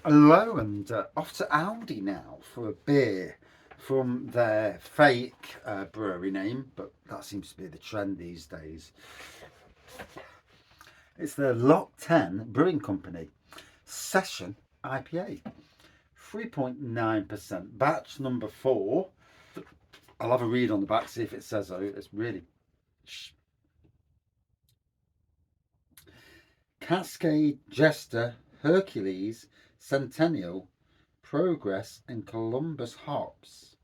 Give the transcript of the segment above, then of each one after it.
Hello, and off to Aldi now for a beer from their fake brewery name, but that seems to be the trend these days. It's the Lock Ten Brewing Company Session IPA, 3.9%, batch number 4. I'll have a read on the back, see if it says so. It's really Cascade, Jester, Hercules, Centennial, Progress, and Columbus hops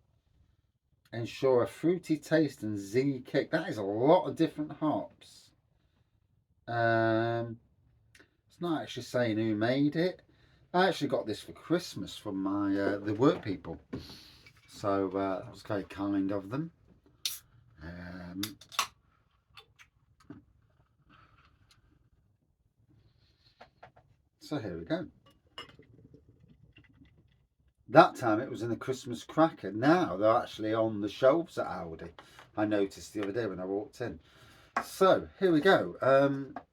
ensure a fruity taste and zingy kick. That is a lot of different hops. It's not actually saying who made it. I actually got this for Christmas from my the work people, so that was very kind of them. So here we go. That time it was in a Christmas cracker. Now they're actually on the shelves at Aldi. I noticed the other day when I walked in. So here we go.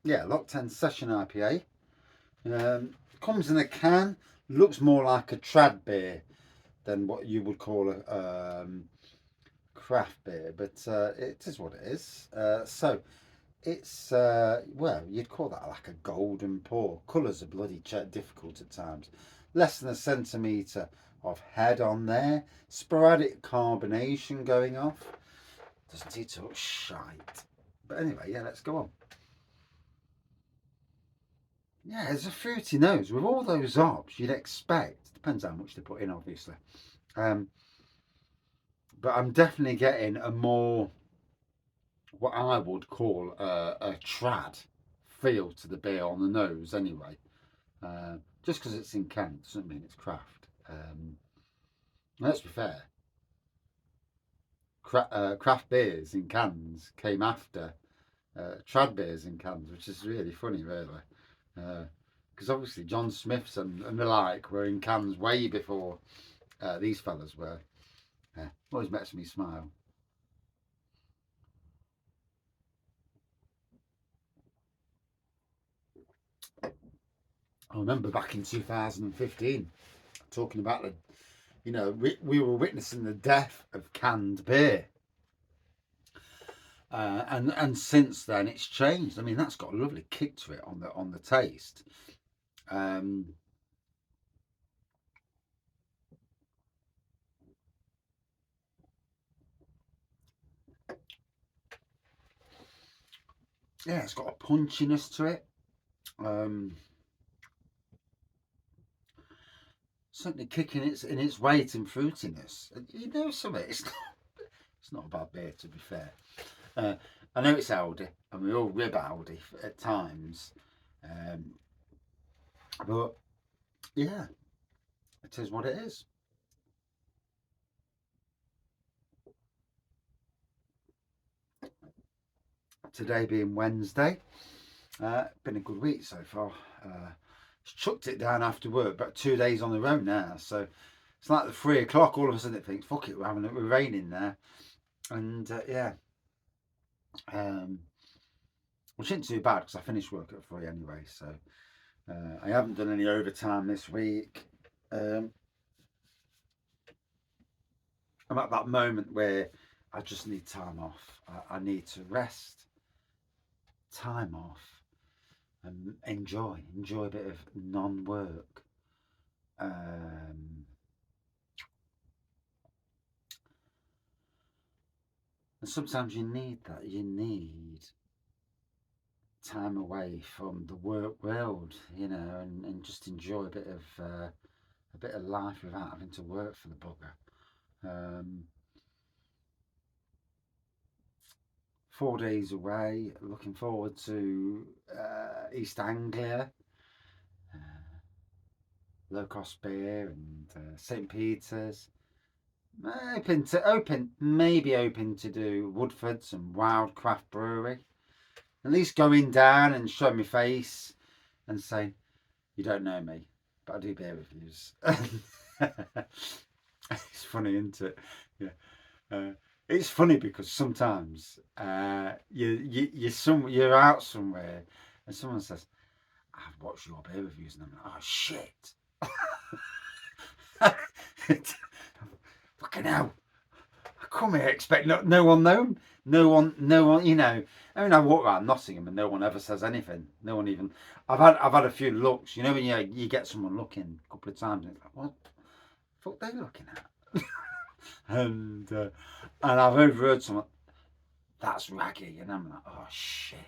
Yeah, Lock 10 Session IPA. Comes in a can. Looks more like a trad beer than what you would call a craft beer, but it is what it is. So it's well, you'd call that like a golden pour. Colours are bloody difficult at times. Less than a centimetre of head on there. Sporadic carbonation going off. Doesn't he talk shite? But anyway, yeah, let's go on. Yeah, there's a fruity nose. With all those hops, you'd expect, depends how much they put in, obviously. But I'm definitely getting a more, what I would call a trad feel to the beer on the nose anyway. Just because it's in cans doesn't mean it's craft. Let's be fair. Craft beers in cans came after trad beers in cans, which is really funny, really. Because obviously John Smith's and the like were in cans way before these fellas were. Always makes me smile. I remember back in 2015 talking about the, we were witnessing the death of canned beer. And since then it's changed. I mean, that's got a lovely kick to it on the taste. Yeah, it's got a punchiness to it. Certainly kicking in its weight and fruitiness. You know something? It's not a bad beer, to be fair. I know it's Aldi, and we all rib Aldi at times, but yeah, it is what it is. Today being Wednesday, been a good week so far. Chucked it down after work, but 2 days on the road now, so it's like the 3 o'clock. All of a sudden, it thinks, "Fuck it, we're raining there," and yeah, which isn't too bad because I finished work at 3 anyway. So I haven't done any overtime this week. I'm at that moment where I just need time off. I need to rest, time off, and enjoy a bit of non-work. And sometimes you need that. You need time away from the work world, and just enjoy a bit of life without having to work for the bugger. 4 days away, looking forward to East Anglia, low cost beer, and St. Peter's. Maybe open to do Woodford's and Wild Craft Brewery. At least going down and showing my face and saying, "You don't know me, but I do beer reviews." It's funny, isn't it? Yeah. It's funny because sometimes you're out somewhere and someone says, "I've watched your beer reviews," and I'm like, "Oh shit." Fucking hell. I come here expect no one know. No one, you know. I mean, I walk around Nottingham and no one ever says anything. No one even. I've had a few looks. You know when you get someone looking a couple of times and it's like, what the fuck they looking at? And I've overheard someone, that's raggy, and I'm like, oh shit.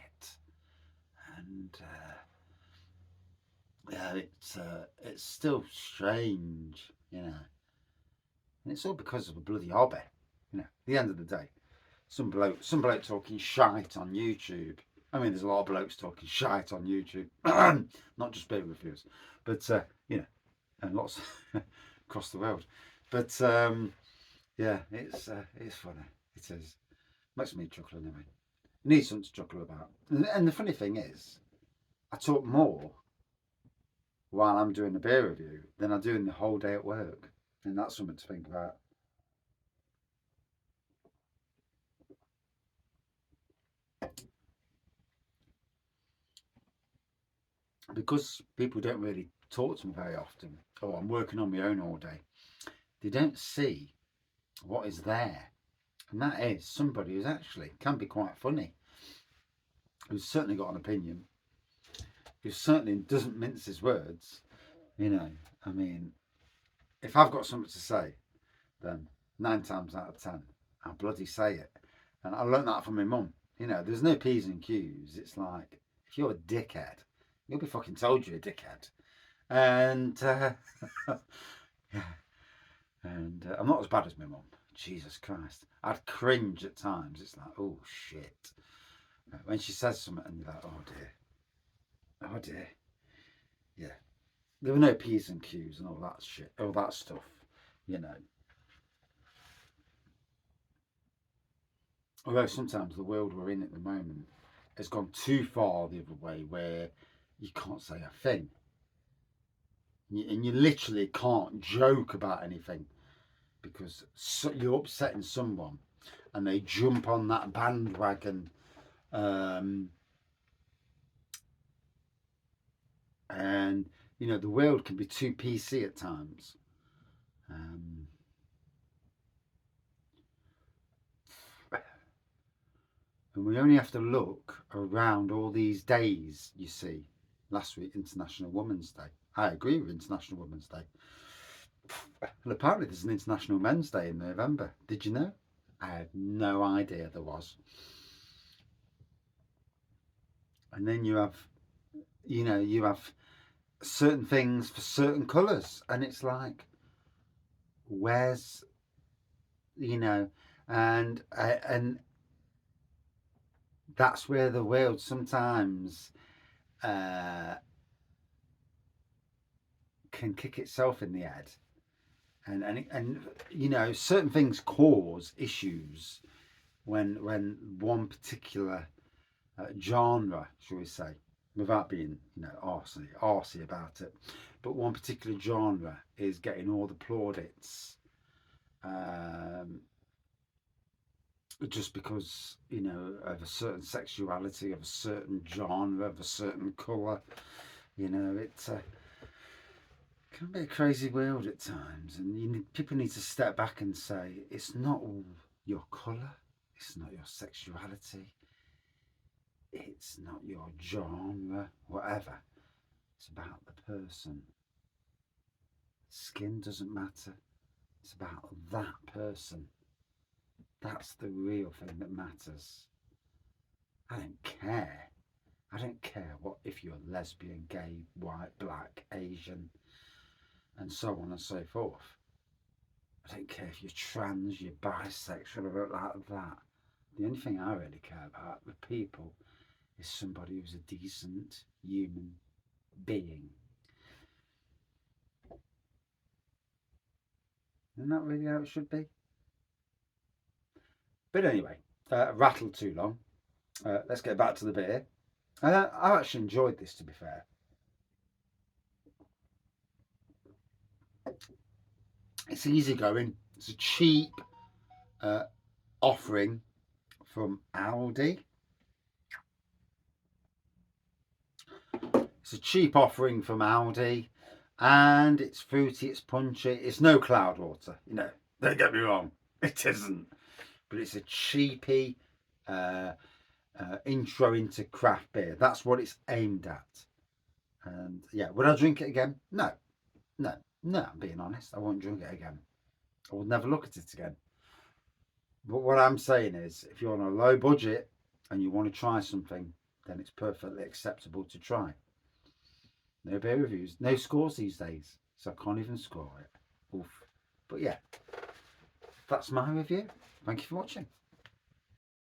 And yeah, it's still strange, you know. And it's all because of a bloody hobby, you know. At the end of the day, some bloke talking shite on YouTube. I mean, there's a lot of blokes talking shite on YouTube, not just beer reviews, but you know, and lots across the world. But yeah, it's funny. It is. Makes me chuckle anyway. Need something to chuckle about. And the funny thing is, I talk more while I'm doing the beer review than I do in the whole day at work, and that's something to think about. Because people don't really talk to me very often, or I'm working on my own all day, they don't see what is there. And that is somebody who's actually can be quite funny, who's certainly got an opinion, who certainly doesn't mince his words. You know, I mean, if I've got something to say, then 9 times out of 10, I'll bloody say it. And I learned that from my mum. You know, there's no P's and Q's. It's like, if you're a dickhead, you'll be fucking told you're a dickhead. And yeah, and I'm not as bad as my mum. Jesus Christ, I'd cringe at times. It's like, oh shit, when she says something, and you're like, oh dear, yeah. There were no P's and Q's and all that shit, all that stuff, you know. Although sometimes the world we're in at the moment has gone too far the other way, where you can't say a thing, and you literally can't joke about anything because you're upsetting someone and they jump on that bandwagon. Um, and you know the world can be too PC at times. Um, and we only have to look around all these days. You see, last week International Women's Day. I agree with International Women's Day. And apparently there's an International Men's Day in November. Did you know? I had no idea there was. And then you have certain things for certain colours, and it's like, where's, you know, and that's where the world sometimes uh, can kick itself in the head, and you know certain things cause issues when one particular genre, shall we say, without being arsey about it, but one particular genre is getting all the plaudits, um, just because of a certain sexuality, of a certain genre, of a certain colour. It can be a crazy world at times, and people need to step back and say it's not all your colour, it's not your sexuality, it's not your genre, whatever. It's about the person. Skin doesn't matter. It's about that person. That's the real thing that matters. I don't care. I don't care what if you're lesbian, gay, white, black, Asian, and so on and so forth. I don't care if you're trans, you're bisexual, or like that. The only thing I really care about with people is somebody who's a decent human being. Isn't that really how it should be? But anyway, rattled too long. Let's get back to the beer. I actually enjoyed this, to be fair. It's easy going. It's a cheap offering from Aldi. It's a cheap offering from Aldi. and it's fruity, it's punchy. It's no Cloudwater, you know, don't get me wrong, it isn't, but it's a cheapy intro into craft beer. That's what it's aimed at. And yeah, would I drink it again? No, no, no, I'm being honest, I won't drink it again. I will never look at it again. But what I'm saying is, if you're on a low budget and you want to try something, then it's perfectly acceptable to try. No beer reviews, no scores these days, so I can't even score it. Oof. But yeah, that's my review. Thank you for watching.